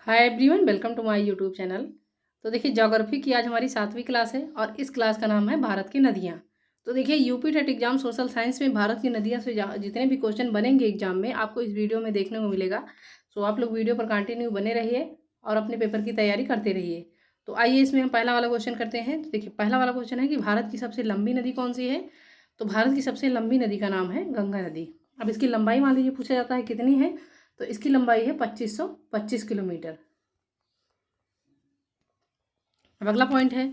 Hi everyone, welcome to my YouTube channel. तो देखिए, geography की आज हमारी 7वीं क्लास है और इस क्लास का नाम है भारत की नदियाँ। तो देखिए, UP TET exam social science में भारत की नदियाँ से जितने भी क्वेश्चन बनेंगे एग्जाम में आपको इस वीडियो में देखने को मिलेगा। सो आप लोग वीडियो पर कंटिन्यू बने रहिए और अपने पेपर की तैयारी करते रहिए। तो आइए, इसमें हम पहला वाला क्वेश्चन करते हैं। तो देखिए, पहला वाला क्वेश्चन है कि भारत की सबसे लंबी नदी कौन सी है। तो भारत की सबसे लंबी नदी का नाम है गंगा नदी। अब इसकी लंबाई मान लीजिए पूछा जाता है कितनी है, तो इसकी लंबाई है 2525 किलोमीटर। अब अगला पॉइंट है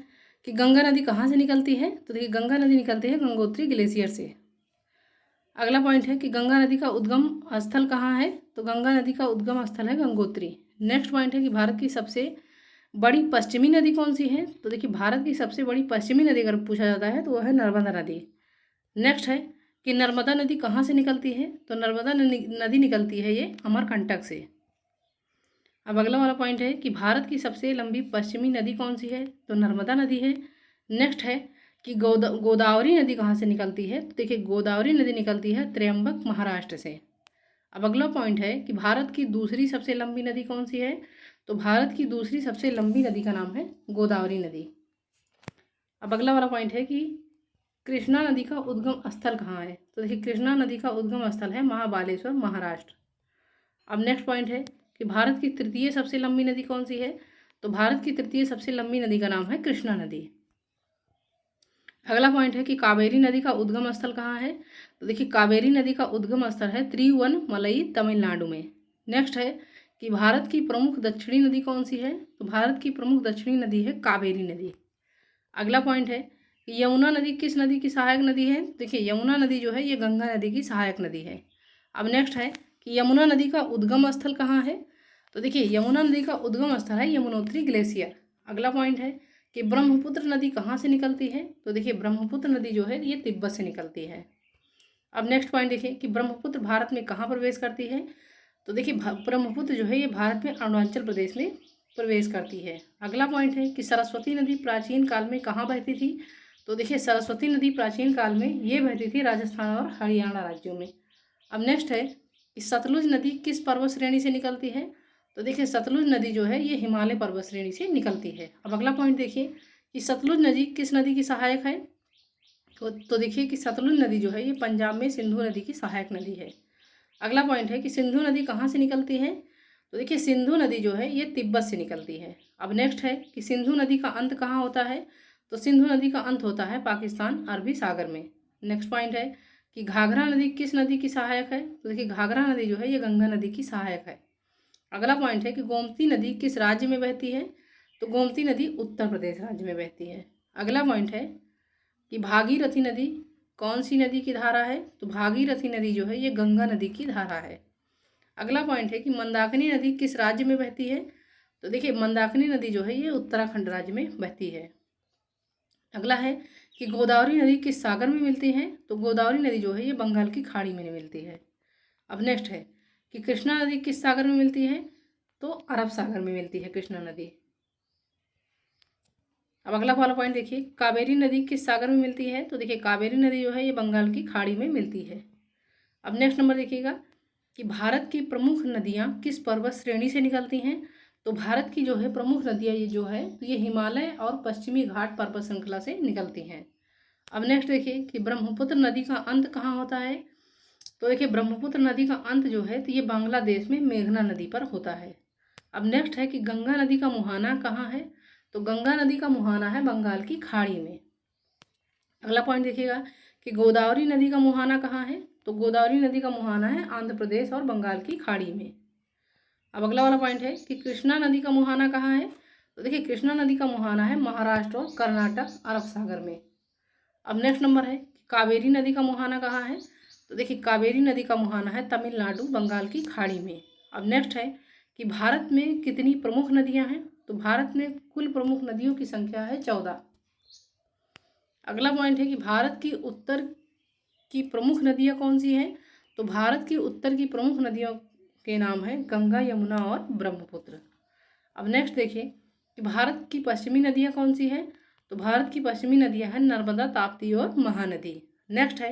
कि गंगा नदी कहाँ से निकलती है। तो देखिए, गंगा नदी निकलती है गंगोत्री ग्लेशियर से। अगला पॉइंट है कि गंगा नदी का उद्गम स्थल कहाँ है। तो गंगा नदी का उद्गम स्थल है गंगोत्री। नेक्स्ट पॉइंट है कि भारत की सबसे बड़ी पश्चिमी नदी कौन सी है। तो देखिए, भारत की सबसे बड़ी पश्चिमी नदी अगर पूछा जाता है तो वह है नर्मदा नदी। नेक्स्ट है कि नर्मदा नदी कहाँ से निकलती है। तो नर्मदा नदी निकलती है ये अमरकंटक से। अब अगला वाला पॉइंट है कि भारत की सबसे लंबी पश्चिमी नदी कौन सी है। तो नर्मदा नदी है। नेक्स्ट है कि गोदावरी नदी कहाँ से निकलती है। तो देखिए, गोदावरी नदी निकलती है त्र्यंबक महाराष्ट्र से। अब अगला पॉइंट है कि भारत की दूसरी सबसे लंबी नदी कौन सी है। तो भारत की दूसरी सबसे लंबी नदी का नाम है गोदावरी नदी। अब अगला वाला पॉइंट है कि कृष्णा नदी का उद्गम स्थल कहाँ है। तो देखिए, कृष्णा नदी का उद्गम स्थल है महाबालेश्वर महाराष्ट्र। अब नेक्स्ट पॉइंट है कि भारत की तृतीय सबसे लंबी नदी कौन सी है। तो भारत की तृतीय सबसे लंबी नदी का नाम है कृष्णा नदी। अगला पॉइंट है कि कावेरी नदी का उद्गम स्थल कहाँ है। तो देखिए, कावेरी नदी का उद्गम स्थल है तिरुवनमलई तमिलनाडु में। नेक्स्ट है कि भारत की प्रमुख दक्षिणी नदी कौन सी है। तो भारत की प्रमुख दक्षिणी नदी है कावेरी नदी। अगला पॉइंट है कि यमुना नदी किस नदी की सहायक नदी है। देखिए, यमुना नदी जो है ये गंगा नदी की सहायक नदी है। अब नेक्स्ट है कि यमुना नदी का उद्गम स्थल कहाँ है। तो देखिए, यमुना नदी का उद्गम स्थल है यमुनोत्री ग्लेशियर। अगला पॉइंट है कि ब्रह्मपुत्र नदी कहाँ से निकलती है। तो देखिए, ब्रह्मपुत्र नदी जो है ये तिब्बत से निकलती है। अब नेक्स्ट पॉइंट देखिए कि ब्रह्मपुत्र भारत में कहाँ प्रवेश करती है। तो देखिए, ब्रह्मपुत्र जो है ये भारत में अरुणाचल प्रदेश में प्रवेश करती है। अगला पॉइंट है कि सरस्वती नदी प्राचीन काल में कहाँ बहती थी। तो देखिए, सरस्वती नदी प्राचीन काल में ये बहती थी राजस्थान और हरियाणा राज्यों में। अब नेक्स्ट है कि सतलुज नदी किस पर्वत श्रेणी से निकलती है। तो देखिए, सतलुज नदी जो है ये हिमालय पर्वत श्रेणी से निकलती है। अब अगला पॉइंट देखिए कि सतलुज नदी किस नदी की सहायक है। तो देखिए कि सतलुज नदी जो है ये पंजाब में सिंधु नदी की सहायक नदी है। अगला पॉइंट है कि सिंधु नदी कहाँ से निकलती है। तो देखिए, सिंधु नदी जो है ये तिब्बत से निकलती है। अब नेक्स्ट है कि सिंधु नदी का अंत कहाँ होता है। तो सिंधु नदी का अंत होता है पाकिस्तान अरबी सागर में। नेक्स्ट पॉइंट है कि घाघरा नदी किस नदी की सहायक है। तो देखिए, घाघरा नदी जो है ये गंगा नदी की सहायक है। अगला पॉइंट है कि गोमती नदी किस राज्य में बहती है। तो गोमती नदी उत्तर प्रदेश राज्य में बहती है। अगला पॉइंट है कि भागीरथी नदी कौन सी नदी की धारा है। तो भागीरथी नदी जो है ये गंगा नदी की धारा है। अगला पॉइंट है कि मंदाकिनी नदी किस राज्य में बहती है। तो देखिए, मंदाकिनी नदी जो है ये उत्तराखंड राज्य में बहती है। अगला है कि गोदावरी नदी किस सागर में मिलती है। तो गोदावरी नदी जो है ये बंगाल की खाड़ी में मिलती है। अब नेक्स्ट है कि कृष्णा नदी किस सागर में मिलती है। तो अरब सागर में मिलती है कृष्णा नदी। अब अगला वाला पॉइंट देखिए, कावेरी नदी किस सागर में मिलती है। तो देखिए, कावेरी नदी जो है ये बंगाल की खाड़ी में मिलती है। अब नेक्स्ट नंबर देखिएगा कि भारत की प्रमुख नदियाँ किस पर्वत श्रेणी से निकलती हैं। तो भारत की जो है प्रमुख नदियाँ ये जो है तो ये हिमालय और पश्चिमी घाट पर्वत श्रृंखला से निकलती हैं। अब नेक्स्ट देखिए कि ब्रह्मपुत्र नदी का अंत कहाँ होता है। तो देखिए, ब्रह्मपुत्र नदी का अंत जो है तो ये बांग्लादेश में मेघना नदी पर होता है। अब नेक्स्ट है कि गंगा नदी का मुहाना कहाँ है। तो गंगा नदी का मुहाना है बंगाल की खाड़ी में। अगला पॉइंट देखिएगा कि गोदावरी नदी का मुहाना कहाँ है। तो गोदावरी नदी का मुहाना है आंध्र प्रदेश और बंगाल की खाड़ी में। अब अगला वाला पॉइंट है कि कृष्णा नदी का मुहाना कहाँ है। तो देखिए, कृष्णा नदी का मुहाना है महाराष्ट्र और कर्नाटक अरब सागर में। अब नेक्स्ट नंबर है कि कावेरी नदी का मुहाना कहाँ है। तो देखिए, कावेरी नदी का मुहाना है तमिलनाडु बंगाल की खाड़ी में। अब नेक्स्ट है कि भारत में कितनी प्रमुख नदियाँ हैं। तो भारत में कुल प्रमुख नदियों की संख्या है 14। अगला पॉइंट है कि भारत की उत्तर की प्रमुख नदियाँ कौन सी हैं। तो भारत की उत्तर की प्रमुख नदियों के नाम हैं गंगा, यमुना और ब्रह्मपुत्र। अब नेक्स्ट देखिए कि भारत की पश्चिमी नदियाँ कौन सी हैं। तो भारत की पश्चिमी नदियाँ हैं नर्मदा, ताप्ती और महानदी। नेक्स्ट है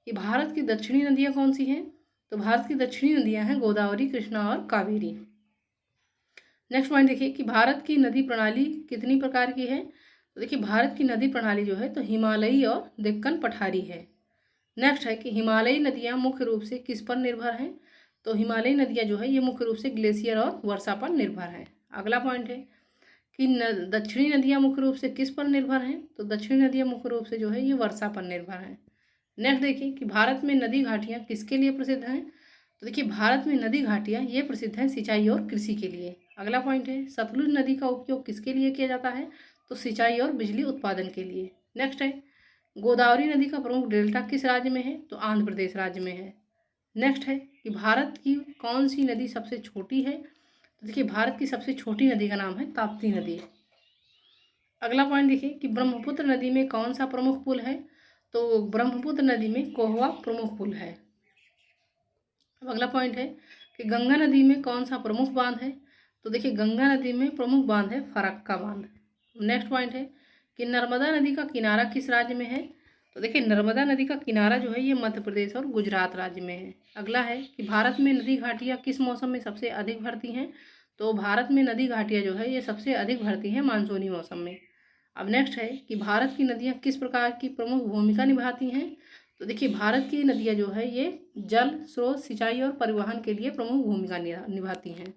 कि भारत की दक्षिणी नदियाँ कौन सी हैं। तो भारत की दक्षिणी नदियाँ हैं गोदावरी, कृष्णा और कावेरी। नेक्स्ट पॉइंट देखिए कि भारत की नदी प्रणाली कितनी प्रकार की है। तो देखिए भारत की नदी प्रणाली जो है तो हिमालयी और डेक्कन पठारी है। नेक्स्ट है कि हिमालयी नदियाँ मुख्य रूप से किस पर निर्भर हैं। तो हिमालयी नदियाँ जो है ये मुख्य रूप से ग्लेशियर और वर्षा पर निर्भर हैं। अगला पॉइंट है कि दक्षिणी नदियाँ मुख्य रूप से किस पर निर्भर हैं। तो दक्षिणी नदियाँ मुख्य रूप से जो है ये वर्षा पर निर्भर हैं। नेक्स्ट देखिए कि भारत में नदी घाटियाँ किसके लिए प्रसिद्ध हैं। तो देखिए भारत में नदी घाटियाँ ये प्रसिद्ध हैं सिंचाई और कृषि के लिए। अगला पॉइंट है सतलुज नदी का उपयोग किसके लिए किया जाता है। तो सिंचाई और बिजली उत्पादन के लिए। नेक्स्ट है गोदावरी नदी का प्रमुख डेल्टा किस राज्य में है। तो आंध्र प्रदेश राज्य में है। नेक्स्ट है कि भारत की कौन सी नदी सबसे छोटी है। तो देखिए भारत की सबसे छोटी नदी का नाम है ताप्ती नदी। अगला पॉइंट देखिए कि ब्रह्मपुत्र नदी में कौन सा प्रमुख पुल है। तो ब्रह्मपुत्र नदी में कोहवा प्रमुख पुल है। अब अगला पॉइंट है कि गंगा नदी में कौन सा प्रमुख बांध है। तो देखिए गंगा नदी में प्रमुख बांध है फरक्का बांध। नेक्स्ट पॉइंट है कि नर्मदा नदी का किनारा किस राज्य में है। तो देखिए नर्मदा नदी का किनारा जो है ये मध्य प्रदेश और गुजरात राज्य में है। अगला है कि भारत में नदी घाटियाँ किस मौसम में सबसे अधिक भरती हैं। तो भारत में नदी घाटियाँ जो है ये सबसे अधिक भरती हैं मानसूनी मौसम में। अब नेक्स्ट है कि भारत की नदियाँ किस प्रकार की प्रमुख भूमिका निभाती हैं। तो देखिए भारत की नदियाँ जो है ये जल स्रोत सिंचाई और परिवहन के लिए प्रमुख भूमिका निभाती हैं।